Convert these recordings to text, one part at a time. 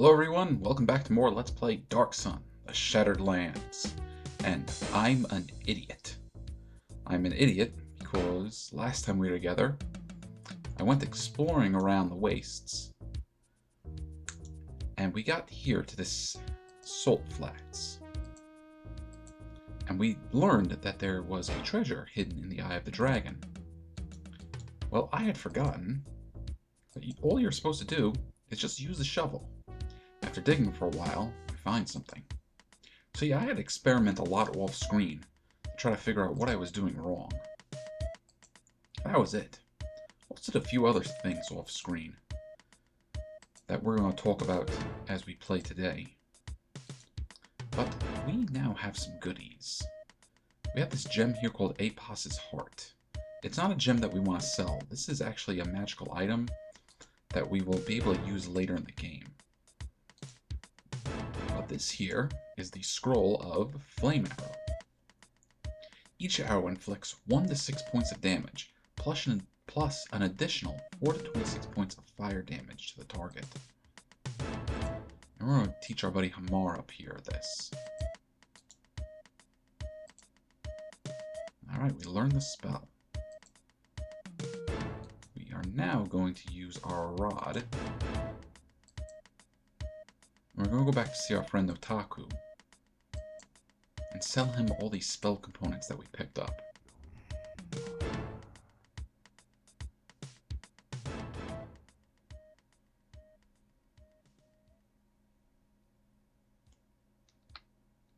Hello everyone, welcome back to more Let's Play Dark Sun, The Shattered Lands. And I'm an idiot. I'm an idiot because last time we were together, I went exploring around the wastes. And we got here to this salt flats. And we learned that there was a treasure hidden in the Eye of the Dragon. Well, I had forgotten that all you're supposed to do is just use the shovel. After digging for a while, we find something. So yeah, I had to experiment a lot off screen to try to figure out what I was doing wrong. That was it. I also did a few other things off screen that we're going to talk about as we play today. But we now have some goodies. We have this gem here called Apos's Heart. It's not a gem that we want to sell. This is actually a magical item that we will be able to use later in the game. But this here is the Scroll of Flame Arrow. Each arrow inflicts 1 to 6 points of damage, plus an additional 4 to 26 points of fire damage to the target. And we're going to teach our buddy Hamar up here this. Alright, we learned the spell. We are now going to use our rod. We're going to go back to see our friend Notaku and sell him all these spell components that we picked up.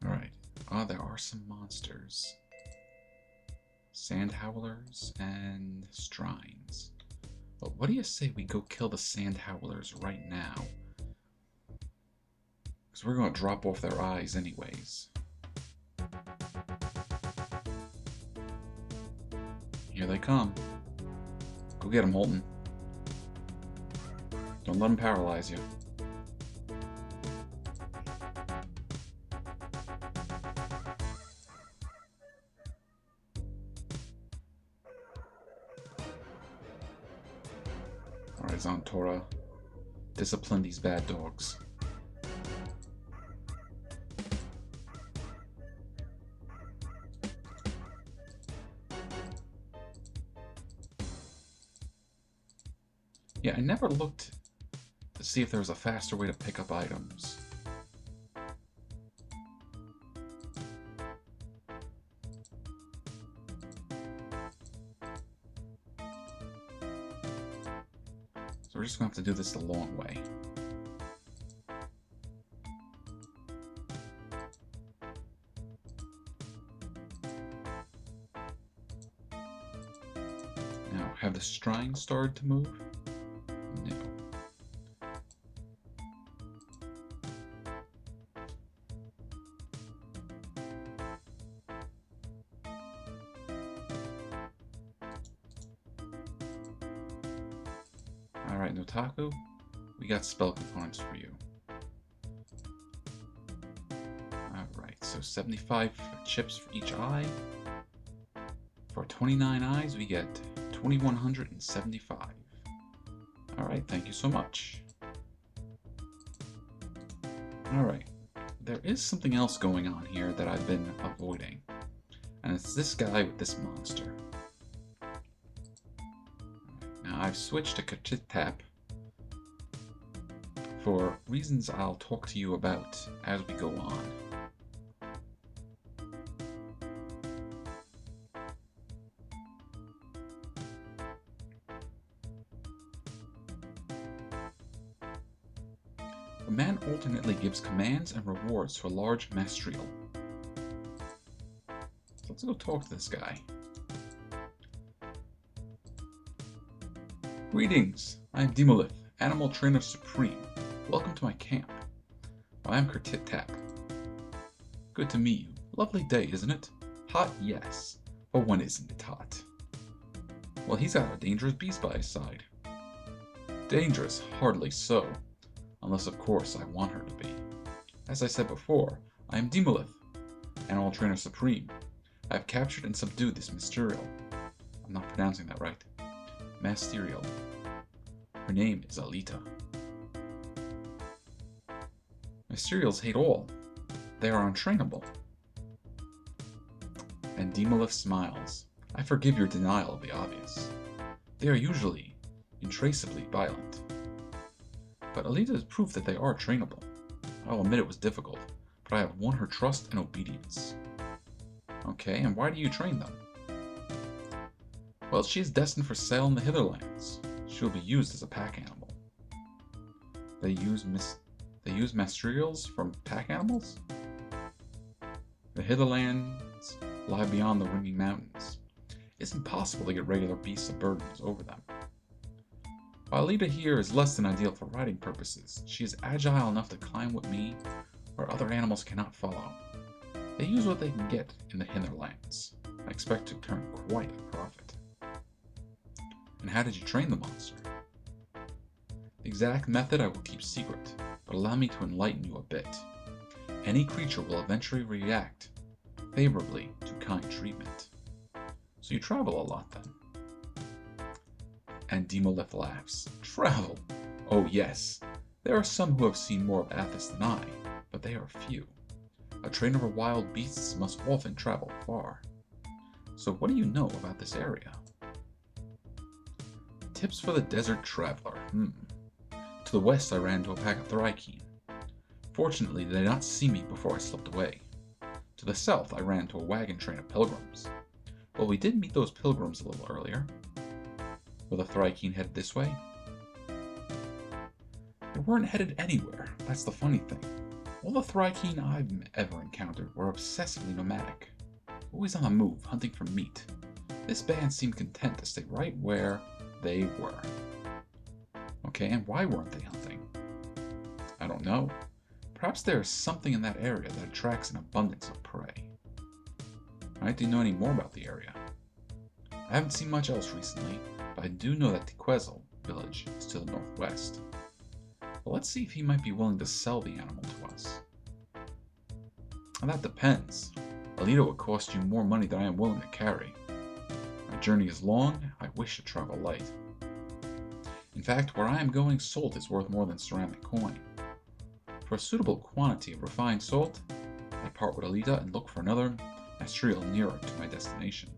Alright, there are some monsters. Sand howlers and strines. But what do you say we go kill the sand howlers right now? Because we're going to drop off their eyes anyways. Here they come. Go get them, Holton. Don't let them paralyze you. Alright, Zantora. Discipline these bad dogs. Yeah, I never looked to see if there was a faster way to pick up items. So we're just going to have to do this the long way. Now, have the strines started to move? No. Alright, Notaku, we got spell components for you. Alright, so 75 chips for each eye. For 29 eyes, we get 2,175. Alright, thank you so much. Alright, there is something else going on here that I've been avoiding. And it's this guy with this monster. Now I've switched to Tap for reasons I'll talk to you about as we go on. The man alternately gives commands and rewards to a large mastriel. So let's go talk to this guy. Greetings, I am Demolith, Animal Trainer Supreme. Welcome to my camp. I am Tap. Good to meet you. Lovely day, isn't it? Hot, yes. But when isn't it hot? Well, he's got a dangerous beast by his side. Dangerous? Hardly so. Unless, of course, I want her to be. As I said before, I am Demolith, Animal Trainer Supreme. I have captured and subdued this Mysterial. I'm not pronouncing that right. Mysterial. Her name is Alita. My cereals hate all. They are untrainable. And Demolith smiles. I forgive your denial of the obvious. They are usually intraceably violent. But Alita is proof that they are trainable. I'll admit it was difficult, but I have won her trust and obedience. Okay, and why do you train them? Well, she is destined for sale in the Hitherlands. She will be used as a pack animal. They use materials from pack animals? The Hitherlands lie beyond the ringing mountains. It's impossible to get regular beasts of burdens over them. While Alita here is less than ideal for riding purposes, she is agile enough to climb with me where other animals cannot follow. They use what they can get in the Hitherlands. I expect to turn quite a profit. And how did you train the monster? The exact method I will keep secret, but allow me to enlighten you a bit. Any creature will eventually react favorably to kind treatment. So you travel a lot then. And Demolith laughs. Travel? Oh yes. There are some who have seen more of Athos than I, but they are few. A trainer of wild beasts must often travel far. So what do you know about this area? Tips for the desert traveler. To the west I ran into a pack of Thri-kreen. Fortunately, they did not see me before I slipped away. To the south I ran into a wagon train of pilgrims. Well, we did meet those pilgrims a little earlier. Were the Thri-kreen headed this way? They weren't headed anywhere. That's the funny thing. All the Thri-kreen I've ever encountered were obsessively nomadic. Always on the move, hunting for meat. This band seemed content to stay right where they were. Okay, and why weren't they hunting? I don't know. Perhaps there is something in that area that attracts an abundance of prey. Alright, do you know any more about the area? I haven't seen much else recently, but I do know that Tequezel village is to the northwest. Well, let's see if he might be willing to sell the animal to us. And that depends. Alita would cost you more money than I am willing to carry. My journey is long, I wish to travel light. In fact, where I am going, salt is worth more than ceramic coin. For a suitable quantity of refined salt, I part with Alita and look for another material nearer to my destination.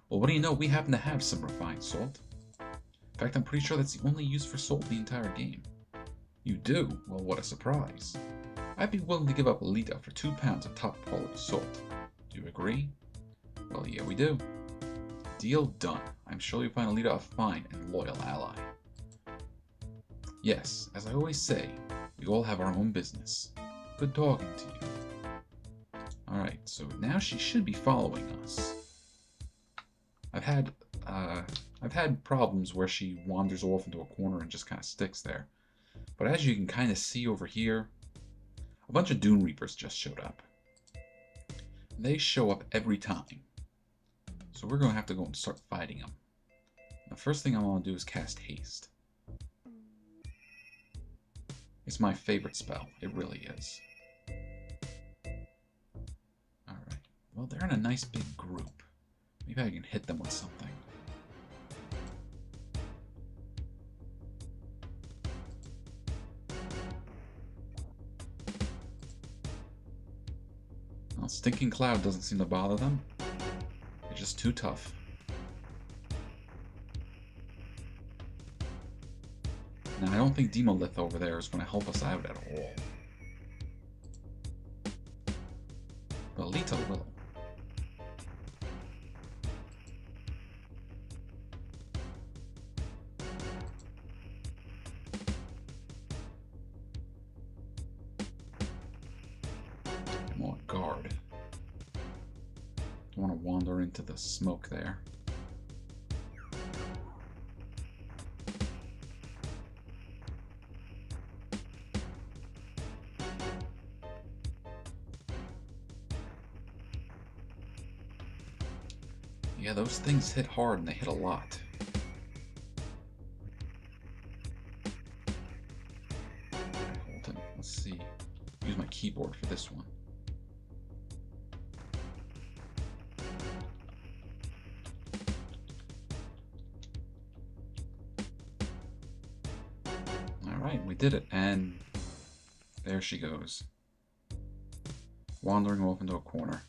Well, what do you know, we happen to have some refined salt. In fact, I'm pretty sure that's the only use for salt in the entire game. You do? Well, what a surprise. I'd be willing to give up Alita for 2 pounds of top quality salt. Do you agree? Well, yeah, we do. Deal done. I'm sure you'll find Alita a fine and loyal ally. Yes, as I always say, we all have our own business. Good talking to you. Alright, so now she should be following us. I've had problems where she wanders off into a corner and just kind of sticks there. But as you can kind of see over here, a bunch of Dune Reapers just showed up. They show up every time. So we're going to have to go and start fighting them. The first thing I want to do is cast Haste. It's my favorite spell. It really is. Alright. Well, they're in a nice big group. Maybe I can hit them with something. Well, Stinking Cloud doesn't seem to bother them. They're just too tough. Now, I don't think Demolith over there is going to help us out at all. But Alita will. I'm on guard. Don't want to wander into the smoke there. Yeah, those things hit hard and they hit a lot. Hold on, let's see. Use my keyboard for this one. Alright, we did it, and There she goes. Wandering off into a corner.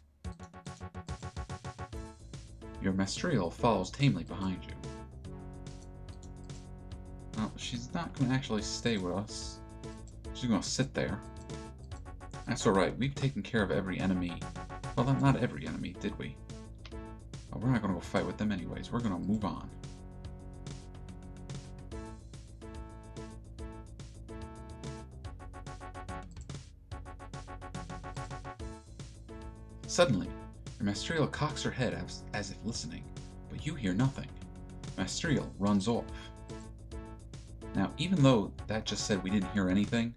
Your Mastriel follows tamely behind you. Well, she's not going to actually stay with us. She's going to sit there. That's alright, we've taken care of every enemy. Well, not every enemy, did we? Well, we're not going to go fight with them anyways. We're going to move on. Suddenly, your Mastriel cocks her head as if listening, but you hear nothing. Mastriel runs off. Now, even though that just said we didn't hear anything,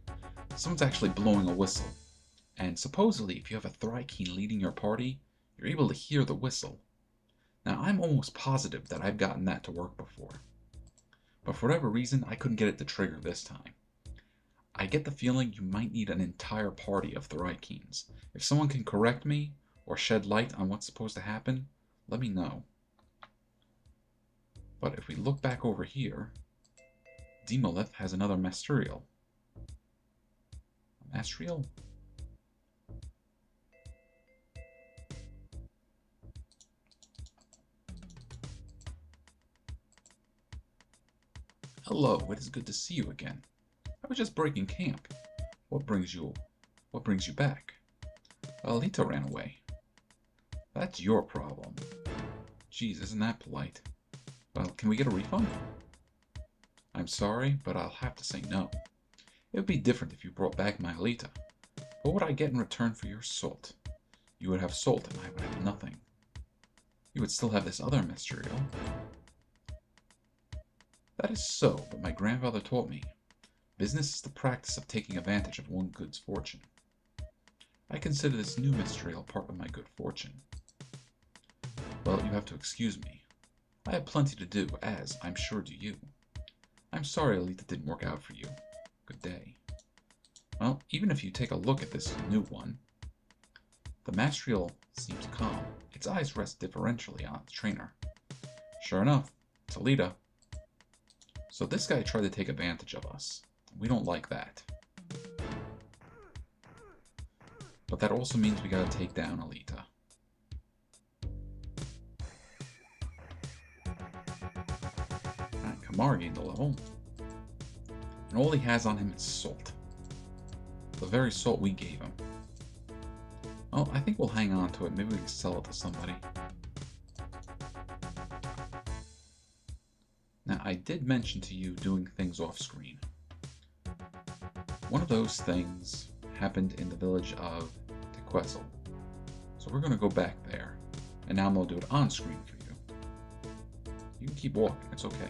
someone's actually blowing a whistle. And supposedly, if you have a Thri-kreen leading your party, you're able to hear the whistle. Now, I'm almost positive that I've gotten that to work before. But for whatever reason, I couldn't get it to trigger this time. I get the feeling you might need an entire party of Thri-kreens. If someone can correct me, or shed light on what's supposed to happen, let me know. But if we look back over here, Demolith has another Mastriel. Mastriel? Hello, it is good to see you again. I was just breaking camp. What brings you back? Alita ran away. That's your problem. Jeez, isn't that polite? Well, can we get a refund? I'm sorry, but I'll have to say no. It would be different if you brought back my Alita. What would I get in return for your salt? You would have salt and I would have nothing. You would still have this other Mastriel. That is so, but my grandfather taught me. Business is the practice of taking advantage of one good's fortune. I consider this new Mastriel part of my good fortune. Well, you have to excuse me. I have plenty to do, as I'm sure do you. I'm sorry Alita didn't work out for you. Good day. Well, even if you take a look at this new one, the Mastriel seems calm. Its eyes rest differentially on its trainer. Sure enough, it's Alita. So this guy tried to take advantage of us. We don't like that. But that also means we gotta take down Alita. Alright, Kamar gained a level. And all he has on him is salt. The very salt we gave him. Well, I think we'll hang on to it. Maybe we can sell it to somebody. Now, I did mention to you doing things off screen. One of those things happened in the village of Cooksey. So we're going to go back there. And now I'm going to do it on screen for you. You can keep walking. It's okay.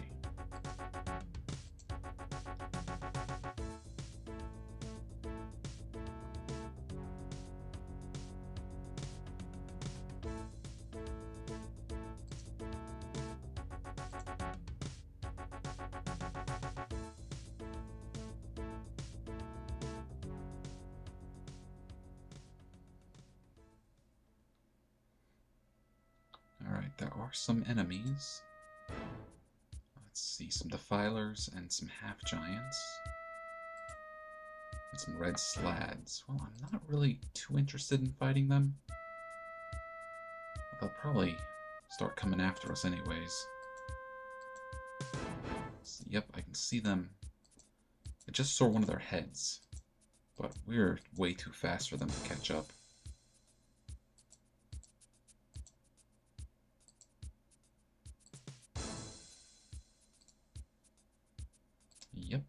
Alright, there are some enemies. Let's see, some defilers and some half-giants. And some red slads. Well, I'm not really too interested in fighting them. They'll probably start coming after us anyways. So, yep, I can see them. I just saw one of their heads. But we're way too fast for them to catch up. Yep.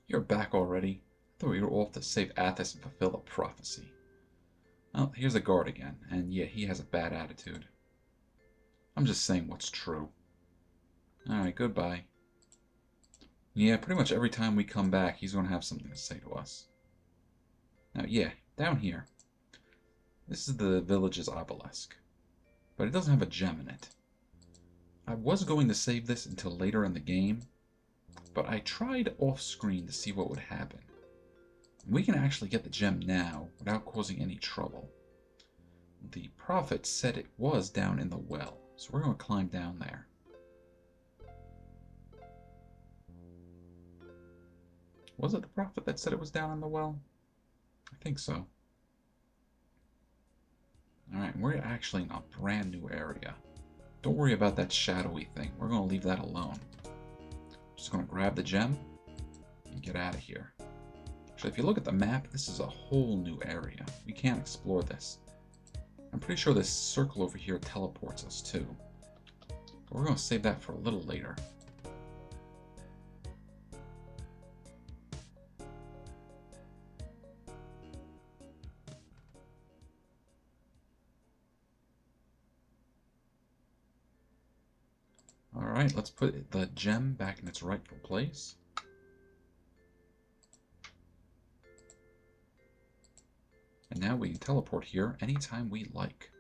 You're back already? I thought we were off to save Athos and fulfill a prophecy. Well, here's a guard again, and yeah, he has a bad attitude. I'm just saying what's true. Alright, goodbye. Yeah, pretty much every time we come back, he's going to have something to say to us. Now, yeah, down here. This is the village's obelisk. But it doesn't have a gem in it. I was going to save this until later in the game, but I tried off-screen to see what would happen. We can actually get the gem now without causing any trouble. The prophet said it was down in the well, so we're going to climb down there. Was it the prophet that said it was down in the well? I think so. Alright, we're actually in a brand new area. Don't worry about that shadowy thing. We're going to leave that alone. Just going to grab the gem and get out of here. Actually, if you look at the map, this is a whole new area. We can't explore this. I'm pretty sure this circle over here teleports us too. But we're going to save that for a little later. Alright, let's put the gem back in its rightful place. And now we can teleport here anytime we like.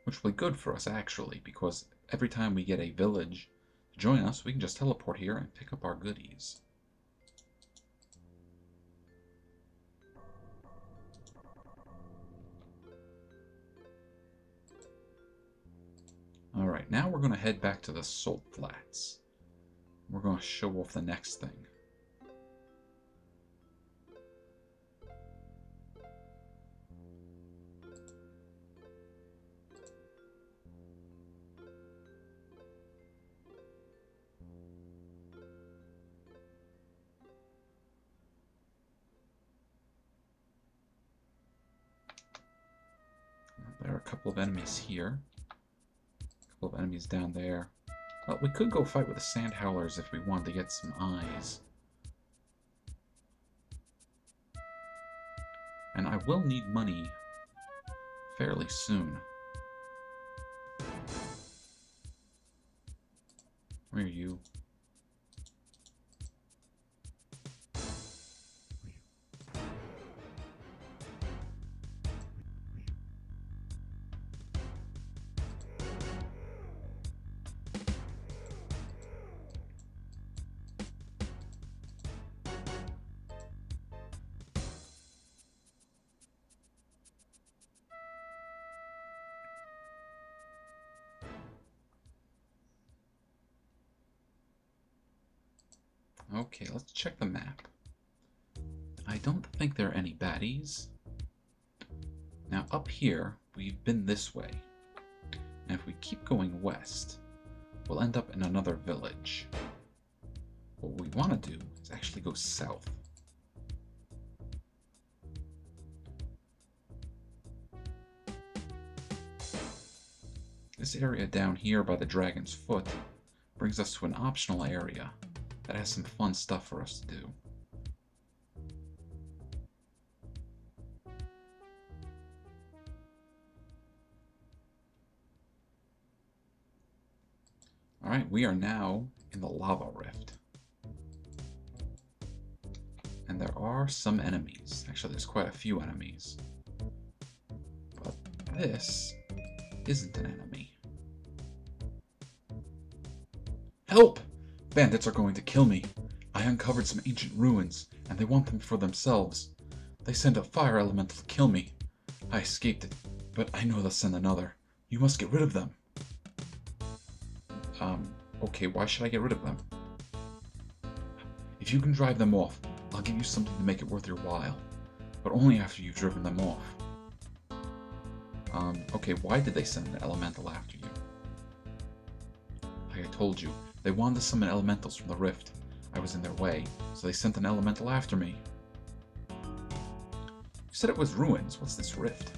Which will be good for us, actually, because every time we get a village to join us, we can just teleport here and pick up our goodies. Alright, now we're going to head back to the Salt Flats. We're going to show off the next thing. There are a couple of enemies here. A couple of enemies down there. Well, we could go fight with the Sand Howlers if we wanted to get some eyes. And I will need money fairly soon. Where are you? Okay, let's check the map. I don't think there are any baddies. Now up here, we've been this way. And if we keep going west, we'll end up in another village. What we want to do is actually go south. This area down here by the Dragon's Foot brings us to an optional area that has some fun stuff for us to do. Alright, we are now in the lava rift. And there are some enemies. Actually, there's quite a few enemies. But this isn't an enemy. Help! Bandits are going to kill me. I uncovered some ancient ruins, and they want them for themselves. They send a fire elemental to kill me. I escaped it, but I know they'll send another. You must get rid of them. Okay, why should I get rid of them? If you can drive them off, I'll give you something to make it worth your while. But only after you've driven them off. Okay, why did they send an elemental after you? Like I told you, they wanted to summon elementals from the rift. I was in their way, so they sent an elemental after me. You said it was ruins. What's this rift?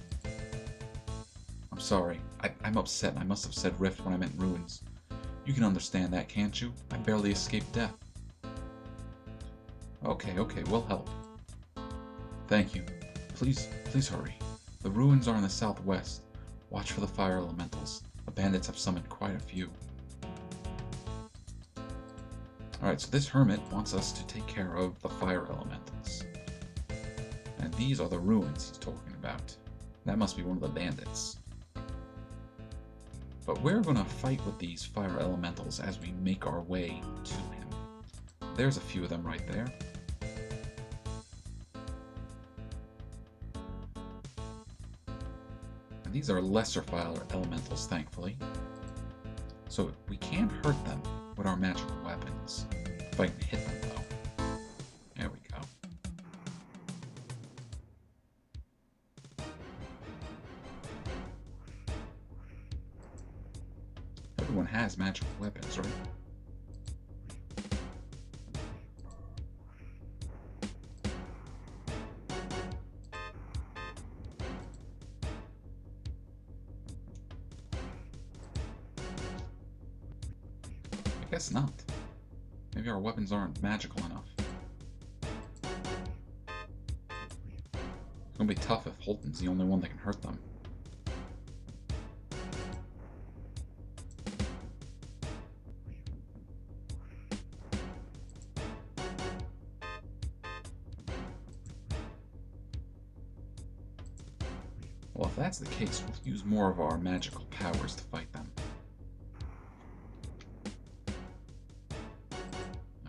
I'm sorry. I'm upset. I must have said rift when I meant ruins. You can understand that, can't you? I barely escaped death. Okay, we'll help. Thank you. Please hurry. The ruins are in the southwest. Watch for the fire elementals. The bandits have summoned quite a few. Alright, so this hermit wants us to take care of the fire elementals. And these are the ruins he's talking about. That must be one of the bandits. But we're going to fight with these fire elementals as we make our way to him. There's a few of them right there. And these are lesser fire elementals, thankfully. So we can hurt them with our magical weapons. If I can hit them, though. There we go. Everyone has magical weapons, right? I guess not. Maybe our weapons aren't magical enough. It's gonna be tough if Holton's the only one that can hurt them. Well, if that's the case, we'll use more of our magical powers to fight them.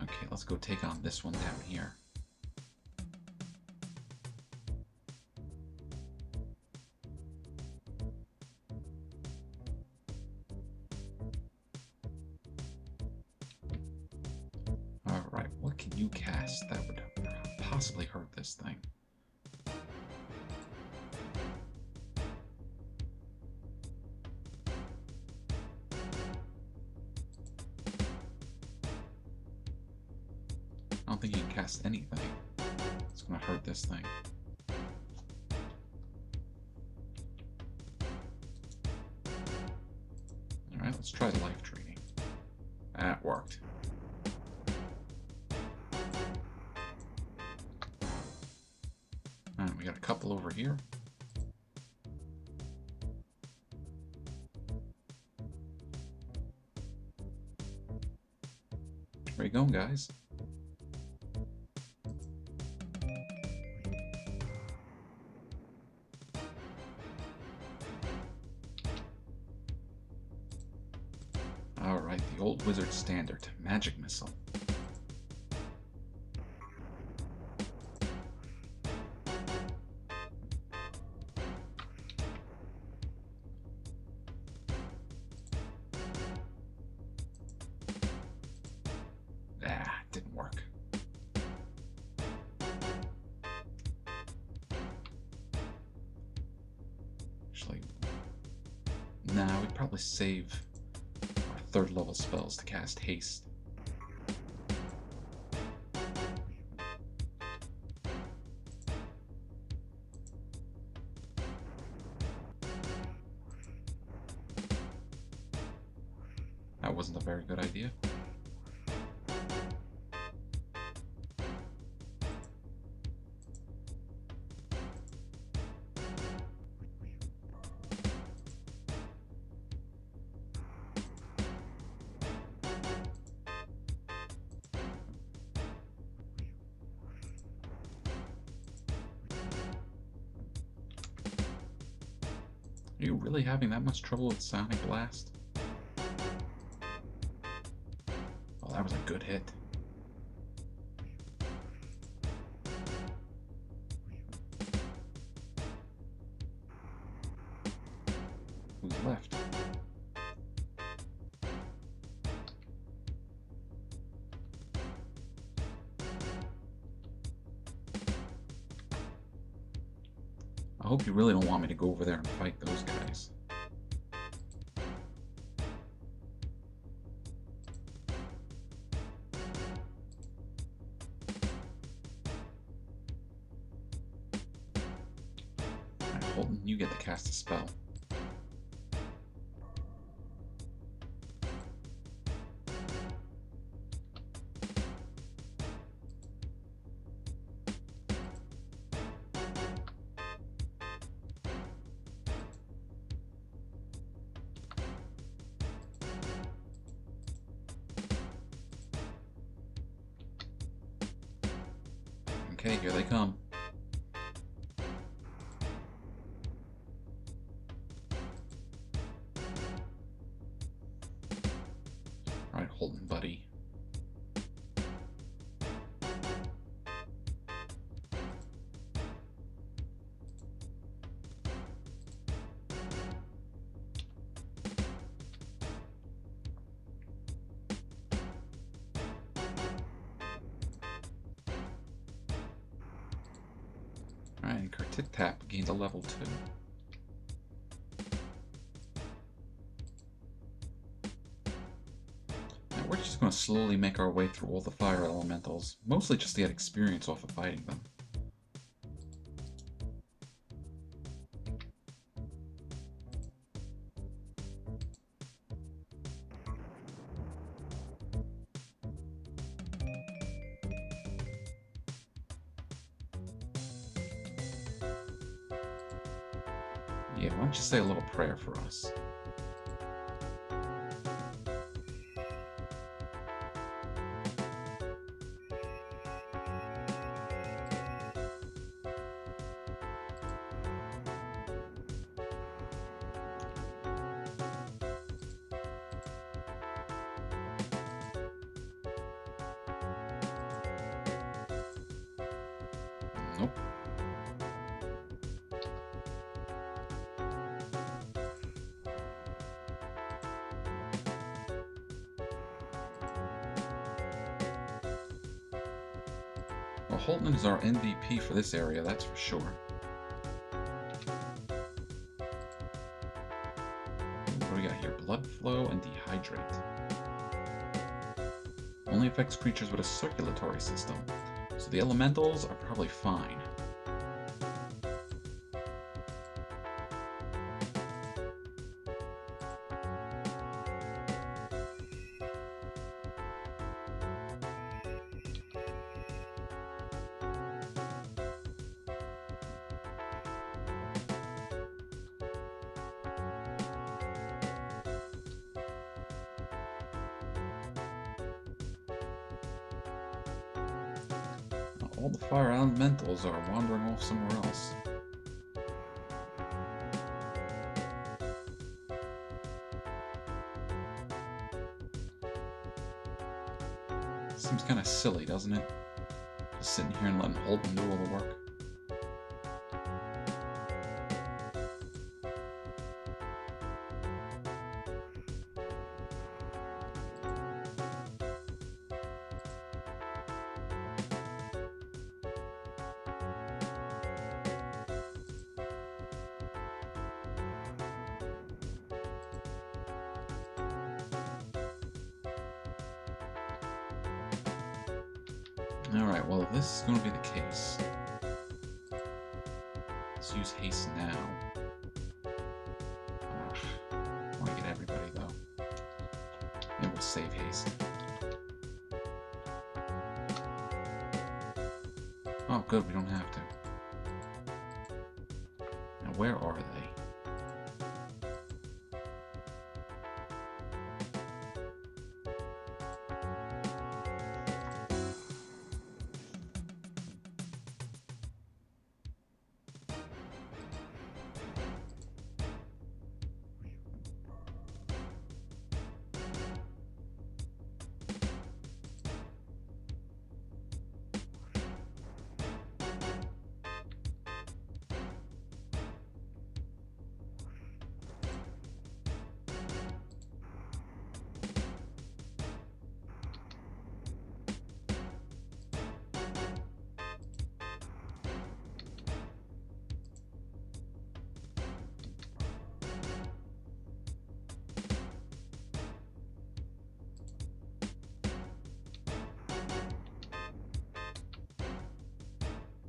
Okay, let's go take on this one down here. Alright, what can you cast that would possibly hurt this thing? I don't think you can cast anything. It's going to hurt this thing. Alright, let's try life training. That worked. And we got a couple over here. Where you going, guys? Alright, the old wizard standard, magic missile. Ah, didn't work. Actually, nah, we'd probably save our third level spells to cast haste. That wasn't a very good idea. Are you really having that much trouble with Sonic Blast? Oh, that was a good hit. Who's left? I hope you really don't want me to go over there and fight those guys. Alright, Holton, you get to cast a spell. Okay, here they come. Alright, Holton, buddy. And Kertit Tap gained a level 2. Now we're just going to slowly make our way through all the fire elementals, mostly just to get experience off of fighting them. Yeah, why don't you say a little prayer for us? Nope. Well, Holton is our MVP for this area, that's for sure. What do we got here? Blood flow and dehydrate. Only affects creatures with a circulatory system, so the elementals are probably fine. All the fire elementals are wandering off somewhere else. Seems kind of silly, doesn't it? Just sitting here and letting Holden do all the work. Alright, well if this is going to be the case, let's use haste now. I want to get everybody though. Maybe we'll save haste. Oh good, we don't have to. Now where are they?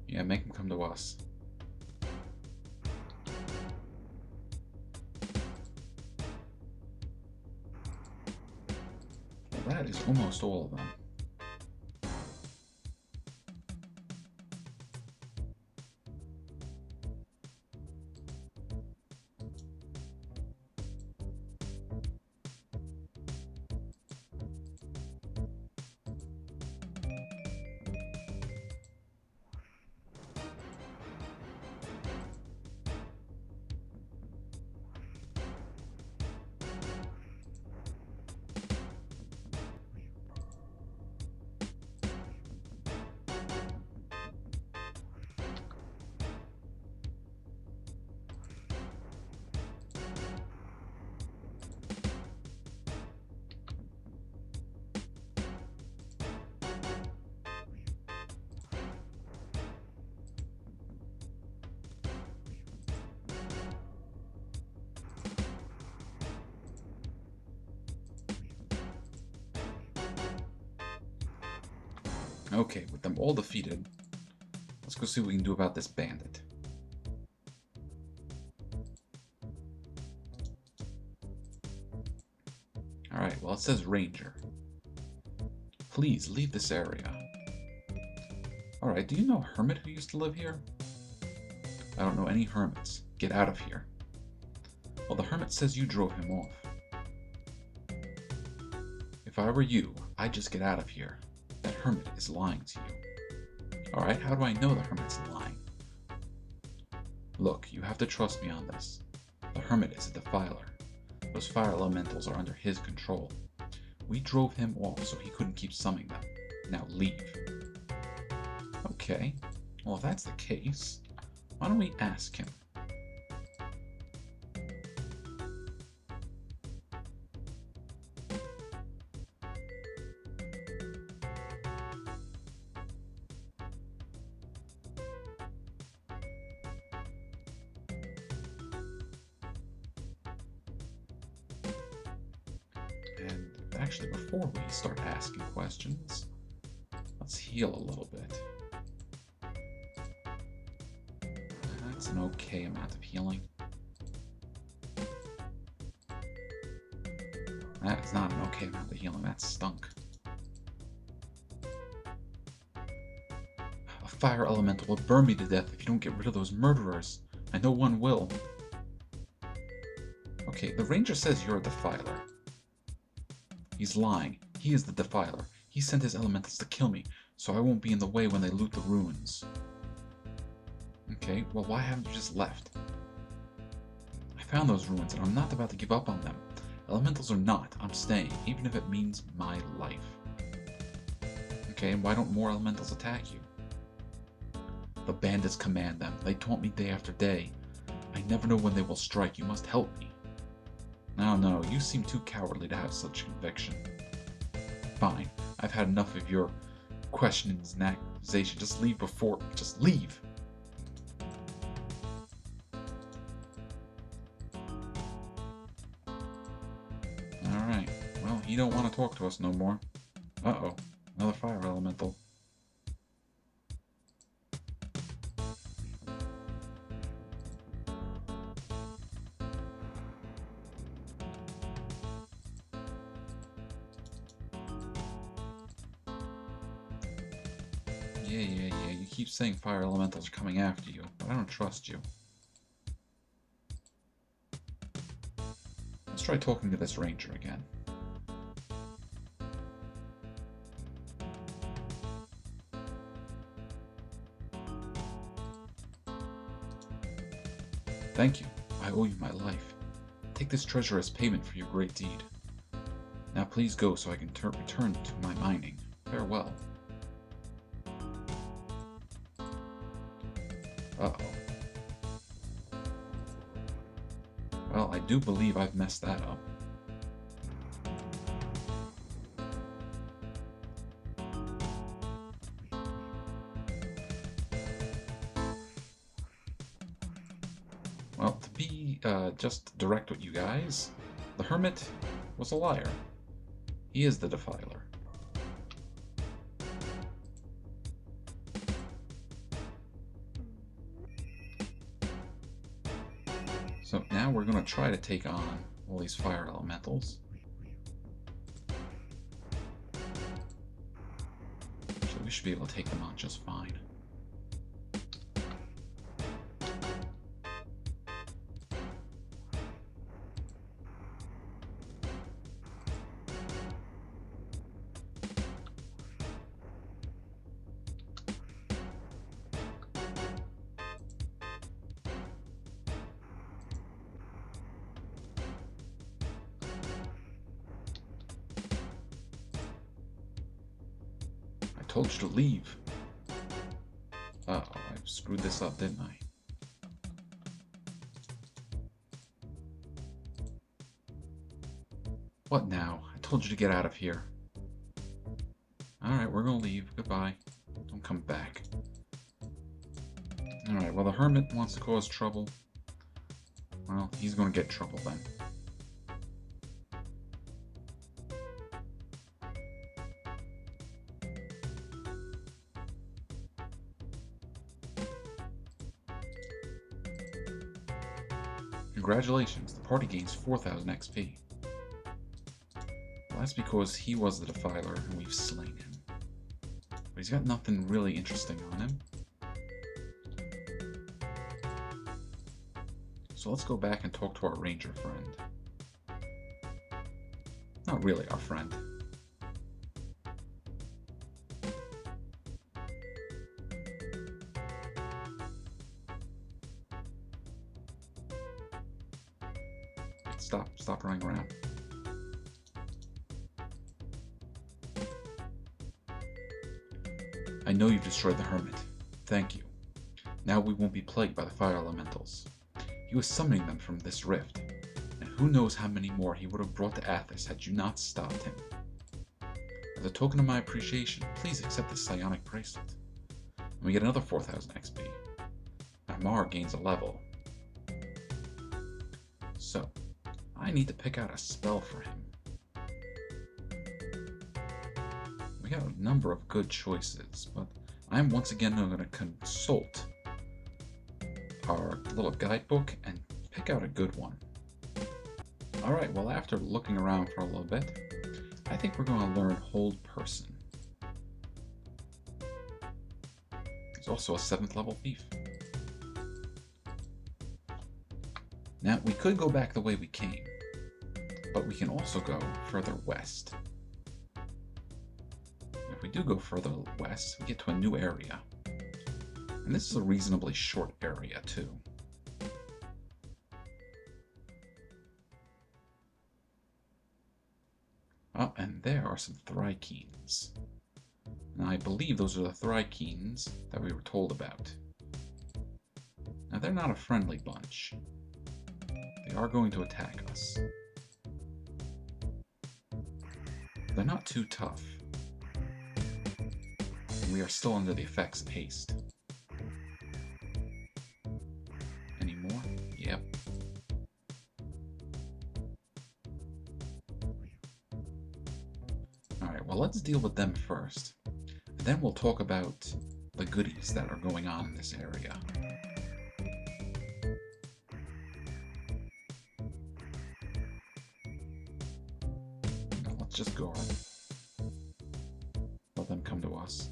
Yeah, make them come to us. Well, that is almost all of them. Okay, with them all defeated, let's go see what we can do about this bandit. Alright, well it says Ranger. Please, leave this area. Alright, do you know a hermit who used to live here? I don't know any hermits. Get out of here. Well, the hermit says you drove him off. If I were you, I'd just get out of here. That hermit is lying to you. Alright, how do I know the hermit's lying? Look, you have to trust me on this. The hermit is a defiler. Those fire elementals are under his control. We drove him off so he couldn't keep summoning them. Now leave. Okay, well if that's the case, why don't we ask him? And actually, before we start asking questions, let's heal a little bit. That's an okay amount of healing. That is not an okay amount of healing, that stunk. A fire elemental will burn me to death if you don't get rid of those murderers. I know one will. Okay, the ranger says you're a defiler. He's lying. He is the defiler. He sent his elementals to kill me, so I won't be in the way when they loot the ruins. Okay, well why haven't you just left? I found those ruins and I'm not about to give up on them. Elementals or not, I'm staying, even if it means my life. Okay, and why don't more elementals attack you? The bandits command them. They taunt me day after day. I never know when they will strike. You must help me. No, you seem too cowardly to have such conviction. Fine, I've had enough of your questions and accusation. Just leave before... Just leave! Alright, well, he don't want to talk to us no more. Uh-oh, another fire elemental. Yeah, you keep saying fire elementals are coming after you, but I don't trust you. Let's try talking to this ranger again. Thank you. I owe you my life. Take this treasure as payment for your great deed. Now please go so I can return to my mining. Farewell. Uh-oh. Well, I do believe I've messed that up. Well, to be just direct with you guys, the hermit was a liar. He is the defiler. So now we're going to try to take on all these fire elementals. So we should be able to take them on just fine. I told you to leave. Uh-oh, I screwed this up, didn't I? What now? I told you to get out of here. Alright, we're gonna leave. Goodbye. Don't come back. Alright, well the hermit wants to cause trouble. Well, he's gonna get trouble then. Congratulations, the party gains 4,000 XP. Well, that's because he was the Defiler and we've slain him. But he's got nothing really interesting on him. So let's go back and talk to our ranger friend. Not really our friend. Stop running around. I know you've destroyed the Hermit. Thank you. Now we won't be plagued by the fire elementals. He was summoning them from this rift, and who knows how many more he would have brought to Athos had you not stopped him. As a token of my appreciation, please accept this psionic bracelet. And we get another 4,000 XP. Now Mar gains a level. So, I need to pick out a spell for him. We got a number of good choices, but I'm once again going to consult our little guidebook and pick out a good one. Alright, well after looking around for a little bit, I think we're going to learn Hold Person. He's also a 7th level thief. Now, we could go back the way we came, but we can also go further west. If we do go further west, we get to a new area. And this is a reasonably short area, too. Oh, and there are some Thri-kreens. And I believe those are the Thri-kreens that we were told about. Now, they're not a friendly bunch. They are going to attack us. They're not too tough. And we are still under the effects of haste. Any more? Yep. Alright, well let's deal with them first. And then we'll talk about the goodies that are going on in this area. Just guard. Let them come to us.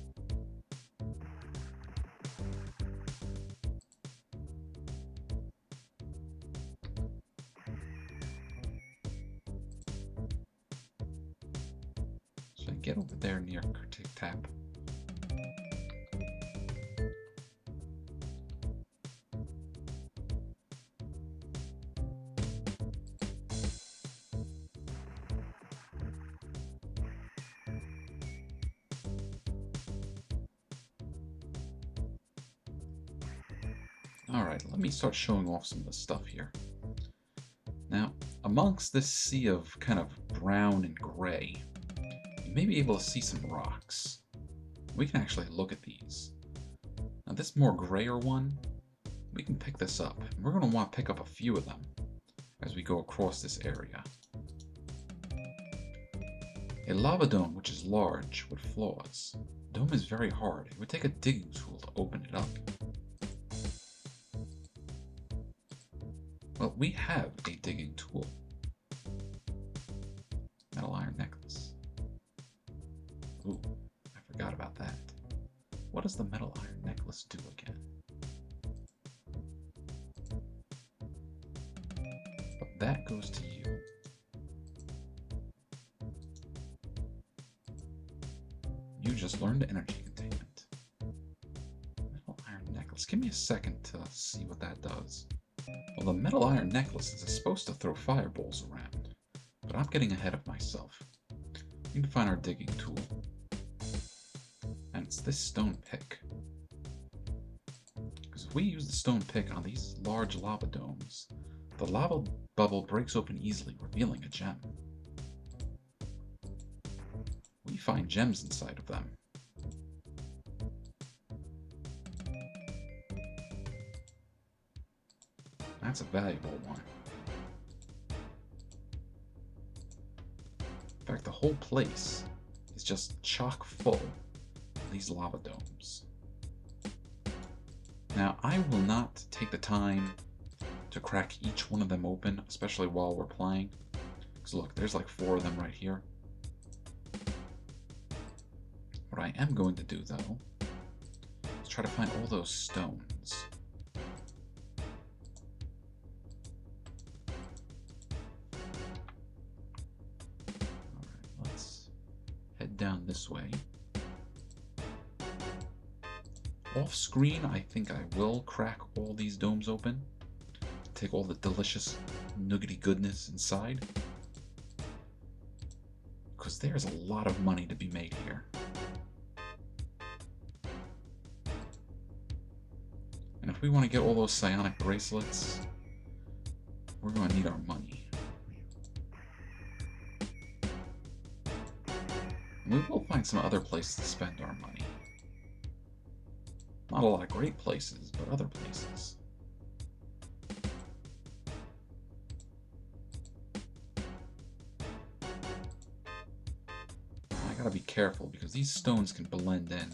Should I get over there near Critic Tap? Alright, let me start showing off some of the stuff here. Now, amongst this sea of kind of brown and gray, you may be able to see some rocks. We can actually look at these. Now this more grayer one, we can pick this up. And we're going to want to pick up a few of them as we go across this area. A lava dome which is large with flaws. The dome is very hard. It would take a digging tool to open it up. Well, we have a digging tool. Metal iron necklace. Ooh, I forgot about that. What does the metal iron necklace do again? But that goes to you. You just learned energy containment. Metal iron necklace. Give me a second to see what that does. Well, the metal iron necklace is supposed to throw fireballs around, but I'm getting ahead of myself. We need to find our digging tool. And it's this stone pick. Because if we use the stone pick on these large lava domes, the lava bubble breaks open easily, revealing a gem. We find gems inside of them. That's a valuable one. In fact, the whole place is just chock full of these lava domes. Now, I will not take the time to crack each one of them open, especially while we're playing. Because look, there's like 4 of them right here. What I am going to do, though, is try to find all those stones. Alright, let's head down this way. Off screen, I think I will crack all these domes open. Take all the delicious nuggety goodness inside. Because there's a lot of money to be made here. And if we want to get all those psionic bracelets, we're going to need our money. And we will find some other places to spend our money. Not a lot of great places, but other places. I gotta be careful because these stones can blend in.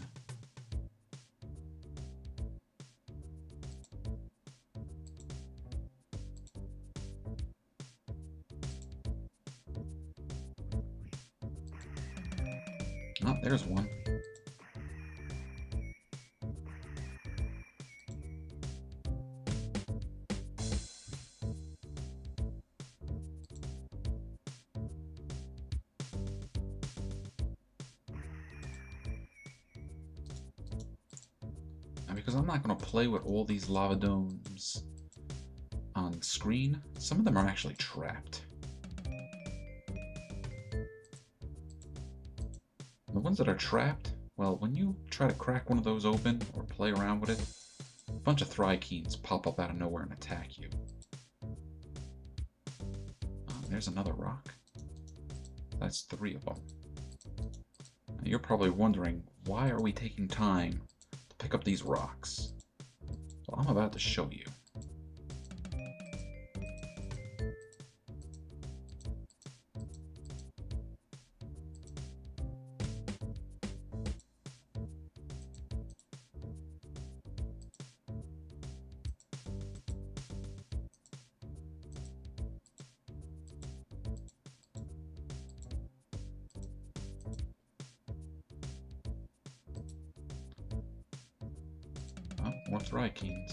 Oh, there's one. And because I'm not going to play with all these lava domes on screen, some of them are actually trapped. The ones that are trapped, well, when you try to crack one of those open or play around with it, a bunch of Thri-kreens pop up out of nowhere and attack you. There's another rock. That's 3 of them. Now you're probably wondering, why are we taking time to pick up these rocks? Well, I'm about to show you. Oh, more Thri-kreens.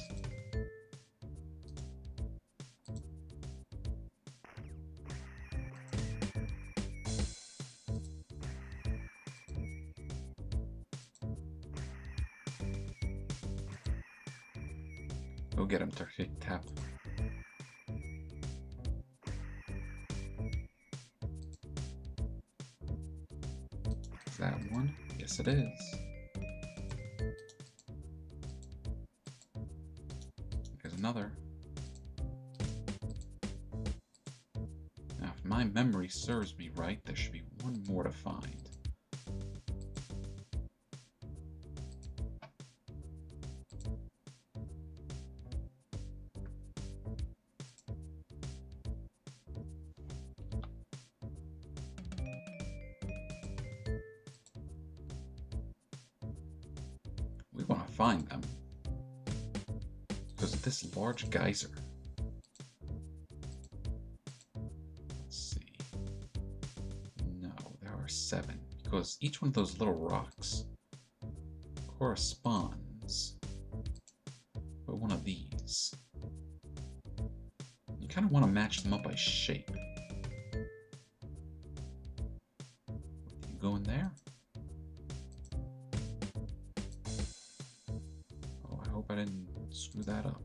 Go get him, Turkey Tap. Is that one? Yes, it is. There's another. Now, if my memory serves me right, there should be one more to find. We want to find them because of this large geyser. Let's see. No, there are 7 because each one of those little rocks corresponds with one of these. You kind of want to match them up by shape. You go in there. I hope I didn't screw that up.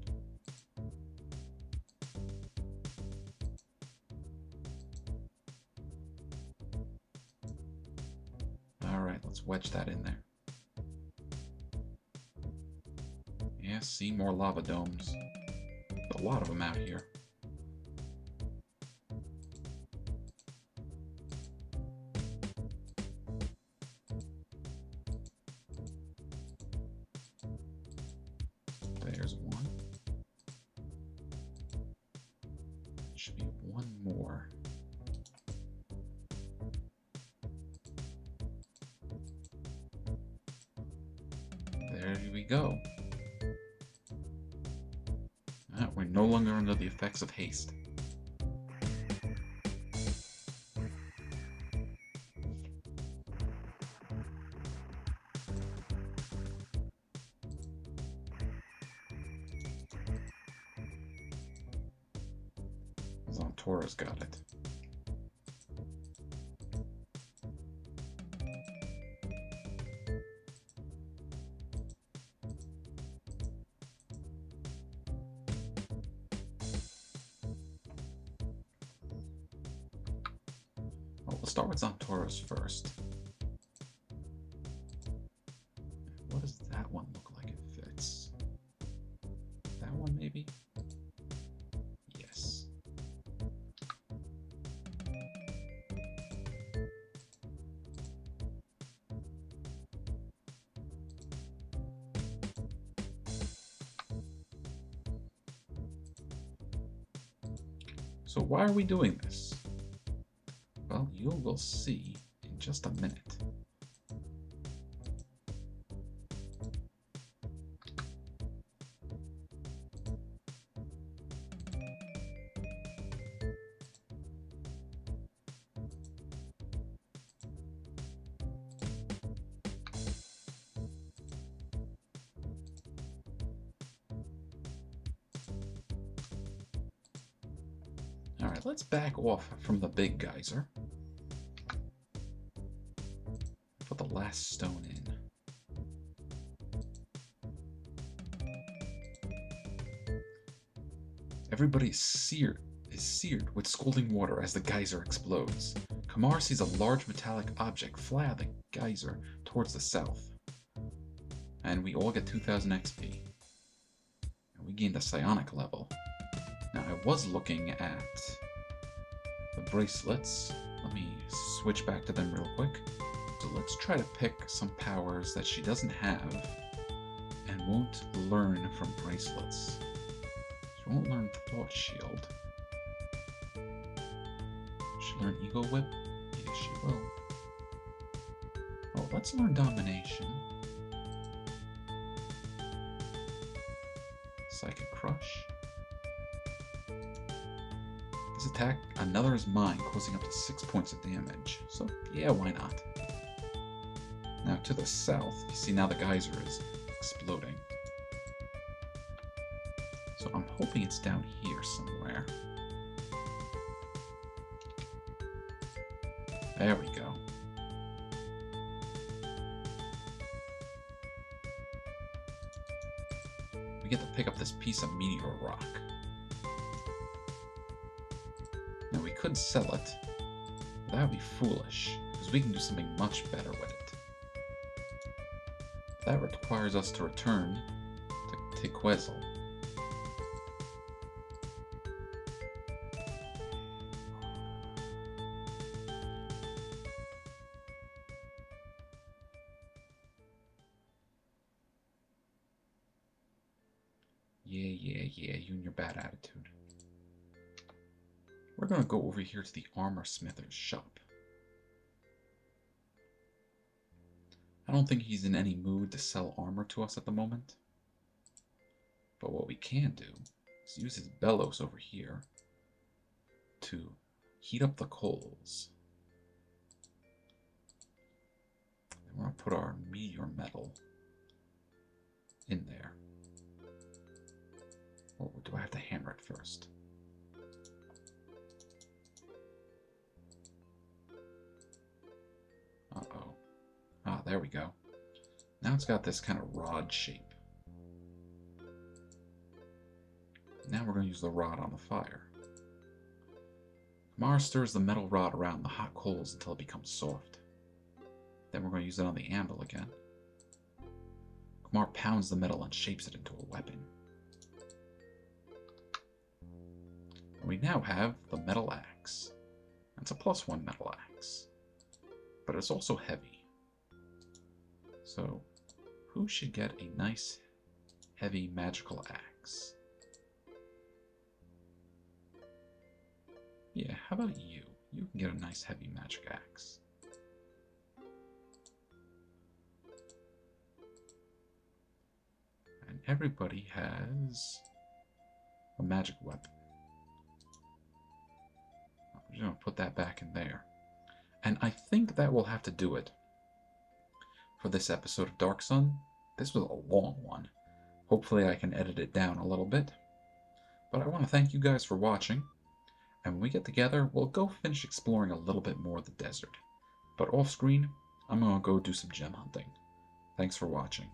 Alright, let's wedge that in there. Yeah, see, more lava domes. A lot of them out here. There's one. Should be one more. There we go. We're am no longer under the effects of haste. Zontora's got it. Well, we'll start with Zontora's first. What does that one look like? It fits. That one, maybe? Yes. So why are we doing this? Well, you will see in just a minute. Alright, let's back off from the big geyser. Put the last stone in. Everybody is seared with scalding water as the geyser explodes. Kamar sees a large metallic object fly out the geyser towards the south. And we all get 2000 XP. And we gained a psionic level. Now I was looking at the bracelets. Let me switch back to them real quick. So let's try to pick some powers that she doesn't have and won't learn from bracelets. She won't learn Thought Shield. She'll learn Ego Whip? Yes, she will. Oh, let's learn Domination. Psychic Crush. This attack, another is mine, causing up to 6 points of damage. So, yeah, why not? Now, to the south, you see now the geyser is exploding. So I'm hoping it's down here somewhere. There we go. We get to pick up this piece of meteor rock. Now we could sell it, but that would be foolish, because we can do something much better with it. That requires us to return to Tequezel. Yeah, you and your bad attitude. We're gonna go over here to the armor smither's shop. I don't think he's in any mood to sell armor to us at the moment. But what we can do is use his bellows over here to heat up the coals. And we're gonna put our meteor metal in there. Or do I have to hammer it first? Uh-oh. Ah, there we go. Now it's got this kind of rod shape. Now we're going to use the rod on the fire. Kamar stirs the metal rod around the hot coals until it becomes soft. Then we're going to use it on the anvil again. Kamar pounds the metal and shapes it into a weapon. And we now have the metal axe. It's a +1 metal axe. But it's also heavy. So, who should get a nice, heavy magical axe? Yeah, how about you? You can get a nice, heavy magic axe. And everybody has... A magic weapon. I'm just going to put that back in there. And I think that will have to do it for this episode of Dark Sun. This was a long one. Hopefully I can edit it down a little bit. But I want to thank you guys for watching. And when we get together, we'll go finish exploring a little bit more of the desert. But off screen, I'm going to go do some gem hunting. Thanks for watching.